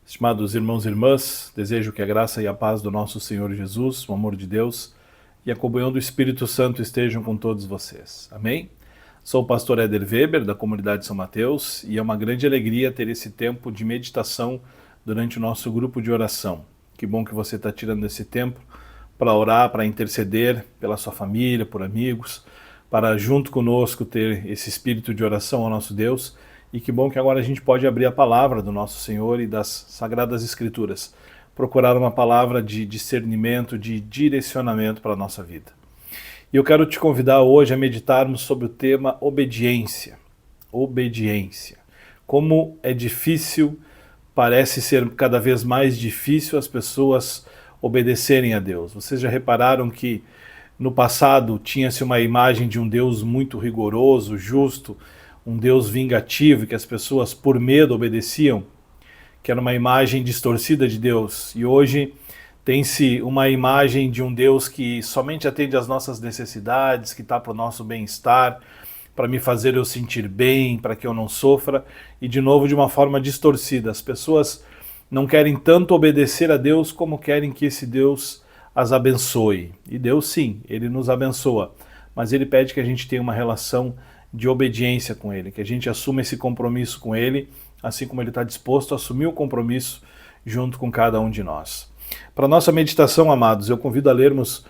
Estimados irmãos e irmãs, desejo que a graça e a paz do nosso Senhor Jesus, o amor de Deus e a comunhão do Espírito Santo estejam com todos vocês. Amém? Sou o pastor Éder Weber, da comunidade São Mateus, e é uma grande alegria ter esse tempo de meditação durante o nosso grupo de oração. Que bom que você está tirando esse tempo para orar, para interceder pela sua família, por amigos, para junto conosco ter esse espírito de oração ao nosso Deus. E que bom que agora a gente pode abrir a palavra do nosso Senhor e das Sagradas Escrituras, procurar uma palavra de discernimento, de direcionamento para a nossa vida. E eu quero te convidar hoje a meditarmos sobre o tema obediência. Obediência. Como é difícil, parece ser cada vez mais difícil as pessoas obedecerem a Deus. Vocês já repararam que no passado tinha-se uma imagem de um Deus muito rigoroso, justo, um Deus vingativo, que as pessoas por medo obedeciam, que era uma imagem distorcida de Deus. E hoje tem-se uma imagem de um Deus que somente atende às nossas necessidades, que está para o nosso bem-estar, para me fazer eu sentir bem, para que eu não sofra, e de novo de uma forma distorcida. As pessoas não querem tanto obedecer a Deus como querem que esse Deus as abençoe. E Deus sim, Ele nos abençoa, mas Ele pede que a gente tenha uma relação de obediência com Ele, que a gente assuma esse compromisso com Ele, assim como Ele está disposto a assumir o compromisso junto com cada um de nós. Para a nossa meditação, amados, eu convido a lermos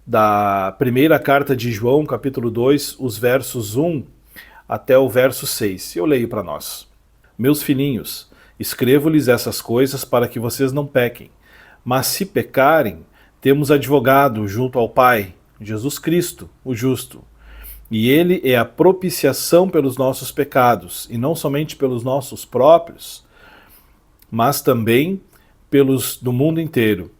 da primeira carta de João, capítulo 2, os versos 1 até o verso 6. Eu leio para nós. Meus filhinhos, escrevo-lhes essas coisas para que vocês não pequem, mas se pecarem, temos advogado junto ao Pai, Jesus Cristo, o justo. E Ele é a propiciação pelos nossos pecados, e não somente pelos nossos próprios, mas também pelos do mundo inteiro.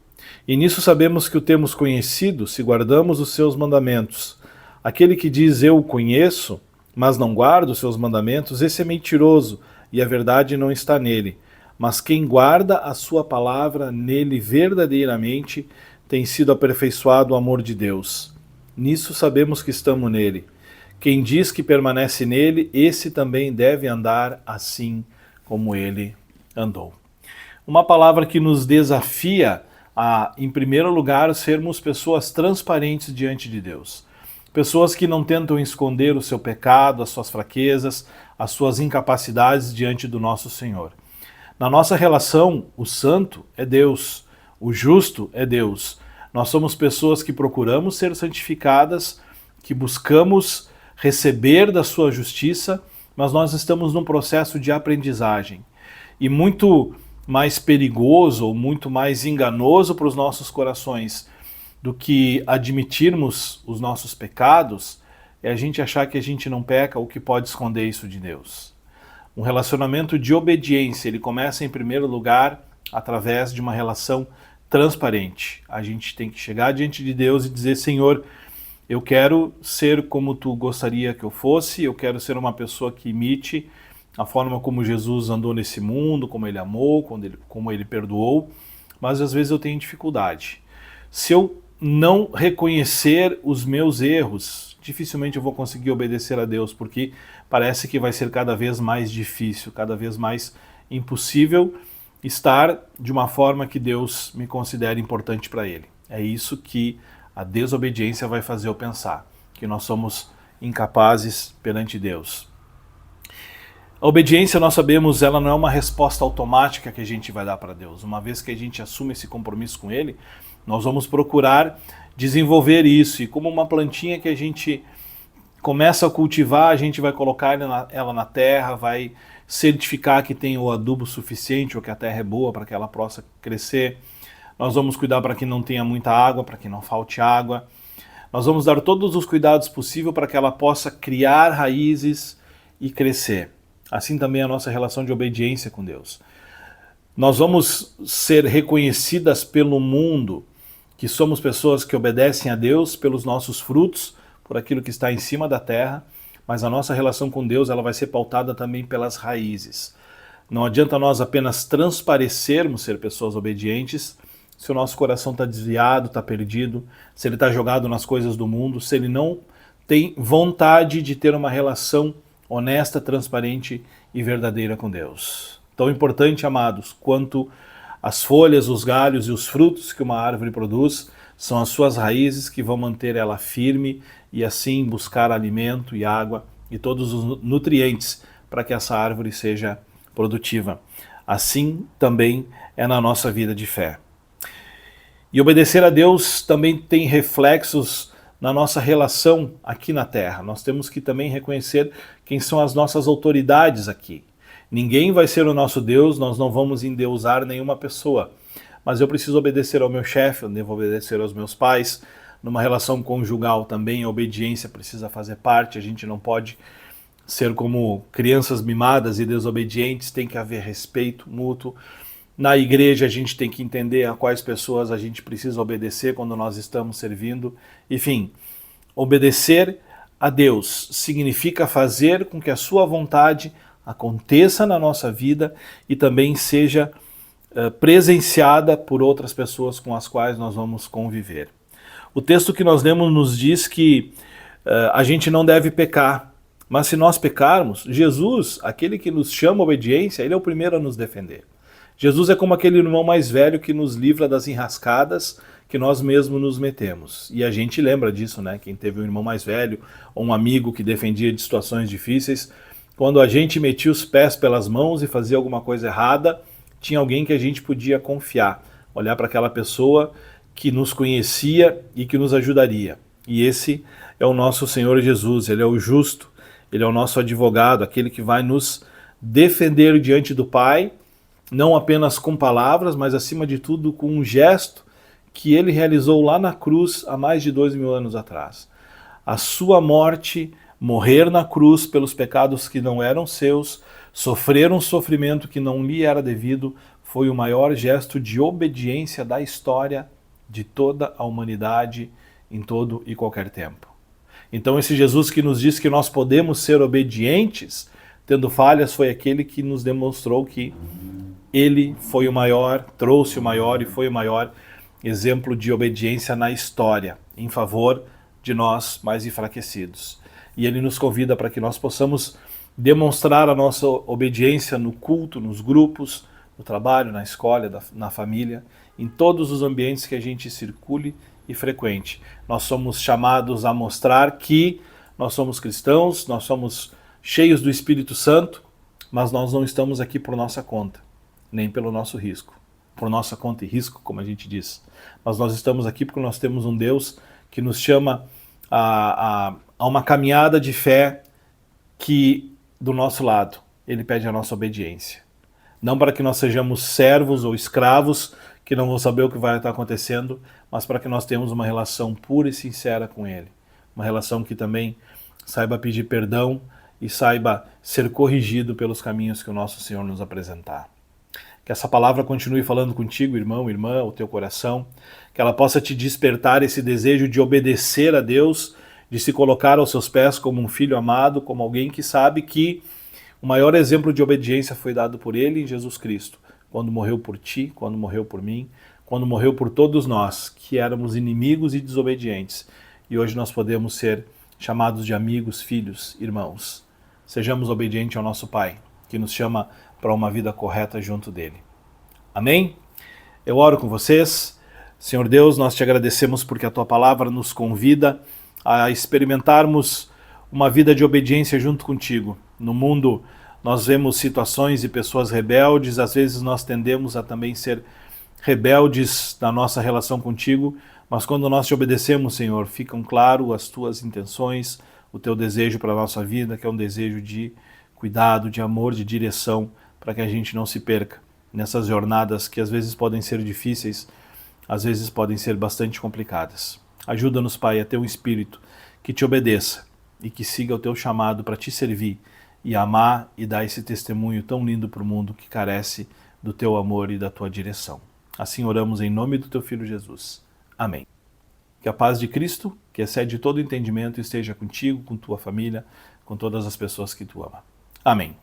E nisso sabemos que o temos conhecido se guardamos os seus mandamentos. Aquele que diz eu o conheço, mas não guarda os seus mandamentos, esse é mentiroso, e a verdade não está nele. Mas quem guarda a sua palavra, nele verdadeiramente tem sido aperfeiçoado o amor de Deus. Nisso sabemos que estamos nele. Quem diz que permanece nele, esse também deve andar assim como ele andou. Uma palavra que nos desafia a, em primeiro lugar, sermos pessoas transparentes diante de Deus. Pessoas que não tentam esconder o seu pecado, as suas fraquezas, as suas incapacidades diante do nosso Senhor. Na nossa relação, o santo é Deus, o justo é Deus. Nós somos pessoas que procuramos ser santificadas, que buscamos receber da sua justiça, mas nós estamos num processo de aprendizagem. E muito mais perigoso ou muito mais enganoso para os nossos corações do que admitirmos os nossos pecados é a gente achar que a gente não peca ou que pode esconder isso de Deus. Um relacionamento de obediência, ele começa em primeiro lugar através de uma relação transparente. A gente tem que chegar diante de Deus e dizer: Senhor, eu quero ser como tu gostaria que eu fosse, eu quero ser uma pessoa que imite a forma como Jesus andou nesse mundo, como ele amou, como ele perdoou, mas às vezes eu tenho dificuldade. Se eu não reconhecer os meus erros, dificilmente eu vou conseguir obedecer a Deus, porque parece que vai ser cada vez mais difícil, cada vez mais impossível estar de uma forma que Deus me considere importante para Ele. É isso que a desobediência vai fazer eu pensar, que nós somos incapazes perante Deus. A obediência, nós sabemos, ela não é uma resposta automática que a gente vai dar para Deus. Uma vez que a gente assume esse compromisso com Ele, nós vamos procurar desenvolver isso. E como uma plantinha que a gente começa a cultivar, a gente vai colocar ela na terra, vai certificar que tem o adubo suficiente ou que a terra é boa para que ela possa crescer. Nós vamos cuidar para que não tenha muita água, para que não falte água. Nós vamos dar todos os cuidados possíveis para que ela possa criar raízes e crescer. Assim também é a nossa relação de obediência com Deus. Nós vamos ser reconhecidas pelo mundo que somos pessoas que obedecem a Deus pelos nossos frutos, por aquilo que está em cima da terra, mas a nossa relação com Deus ela vai ser pautada também pelas raízes. Não adianta nós apenas transparecermos ser pessoas obedientes se o nosso coração está desviado, está perdido, se ele está jogado nas coisas do mundo, se ele não tem vontade de ter uma relação honesta, transparente e verdadeira com Deus. Tão importante, amados, quanto as folhas, os galhos e os frutos que uma árvore produz, são as suas raízes que vão manter ela firme e assim buscar alimento e água e todos os nutrientes para que essa árvore seja produtiva. Assim também é na nossa vida de fé. E obedecer a Deus também tem reflexos na nossa relação aqui na Terra. Nós temos que também reconhecer quem são as nossas autoridades aqui. Ninguém vai ser o nosso Deus, nós não vamos endeusar nenhuma pessoa. Mas eu preciso obedecer ao meu chefe, eu devo obedecer aos meus pais. Numa relação conjugal também a obediência precisa fazer parte, a gente não pode ser como crianças mimadas e desobedientes, tem que haver respeito mútuo. Na igreja a gente tem que entender a quais pessoas a gente precisa obedecer quando nós estamos servindo. Enfim, obedecer a Deus significa fazer com que a sua vontade aconteça na nossa vida e também seja presenciada por outras pessoas com as quais nós vamos conviver. O texto que nós lemos nos diz que a gente não deve pecar, mas se nós pecarmos, Jesus, aquele que nos chama a obediência, ele é o primeiro a nos defender. Jesus é como aquele irmão mais velho que nos livra das enrascadas que nós mesmos nos metemos. E a gente lembra disso, né? Quem teve um irmão mais velho ou um amigo que defendia de situações difíceis, quando a gente metia os pés pelas mãos e fazia alguma coisa errada, tinha alguém que a gente podia confiar, olhar para aquela pessoa que nos conhecia e que nos ajudaria. E esse é o nosso Senhor Jesus, ele é o justo, ele é o nosso advogado, aquele que vai nos defender diante do Pai, não apenas com palavras, mas acima de tudo com um gesto que ele realizou lá na cruz há mais de 2000 anos atrás. A sua morte, morrer na cruz pelos pecados que não eram seus, sofrer um sofrimento que não lhe era devido, foi o maior gesto de obediência da história de toda a humanidade em todo e qualquer tempo. Então esse Jesus que nos diz que nós podemos ser obedientes, tendo falhas, foi aquele que nos demonstrou que ele foi o maior, trouxe o maior e foi o maior exemplo de obediência na história, em favor de nós mais enfraquecidos. E ele nos convida para que nós possamos demonstrar a nossa obediência no culto, nos grupos, no trabalho, na escola, na família, em todos os ambientes que a gente circule e frequente. Nós somos chamados a mostrar que nós somos cristãos, nós somos cheios do Espírito Santo, mas nós não estamos aqui por nossa conta, nem pelo nosso risco, por nossa conta e risco, como a gente diz. Mas nós estamos aqui porque nós temos um Deus que nos chama a uma caminhada de fé que, do nosso lado, ele pede a nossa obediência. Não para que nós sejamos servos ou escravos que não vão saber o que vai estar acontecendo, mas para que nós tenhamos uma relação pura e sincera com ele. Uma relação que também saiba pedir perdão e saiba ser corrigido pelos caminhos que o nosso Senhor nos apresentar. Que essa palavra continue falando contigo, irmão, irmã, o teu coração, que ela possa te despertar esse desejo de obedecer a Deus, de se colocar aos seus pés como um filho amado, como alguém que sabe que o maior exemplo de obediência foi dado por ele em Jesus Cristo, quando morreu por ti, quando morreu por mim, quando morreu por todos nós, que éramos inimigos e desobedientes. E hoje nós podemos ser chamados de amigos, filhos, irmãos. Sejamos obedientes ao nosso Pai, que nos chama para uma vida correta junto dele. Amém? Eu oro com vocês. Senhor Deus, nós te agradecemos porque a tua palavra nos convida a experimentarmos uma vida de obediência junto contigo. No mundo nós vemos situações e pessoas rebeldes, às vezes nós tendemos a também ser rebeldes na nossa relação contigo, mas quando nós te obedecemos, Senhor, ficam claro as tuas intenções, o teu desejo para a nossa vida, que é um desejo de cuidado, de amor, de direção, para que a gente não se perca nessas jornadas que às vezes podem ser difíceis, às vezes podem ser bastante complicadas. Ajuda-nos, Pai, a ter um espírito que te obedeça e que siga o teu chamado para te servir e amar e dar esse testemunho tão lindo para o mundo que carece do teu amor e da tua direção. Assim oramos em nome do teu Filho Jesus. Amém. Que a paz de Cristo, que excede todo entendimento, esteja contigo, com tua família, com todas as pessoas que tu ama. Amém.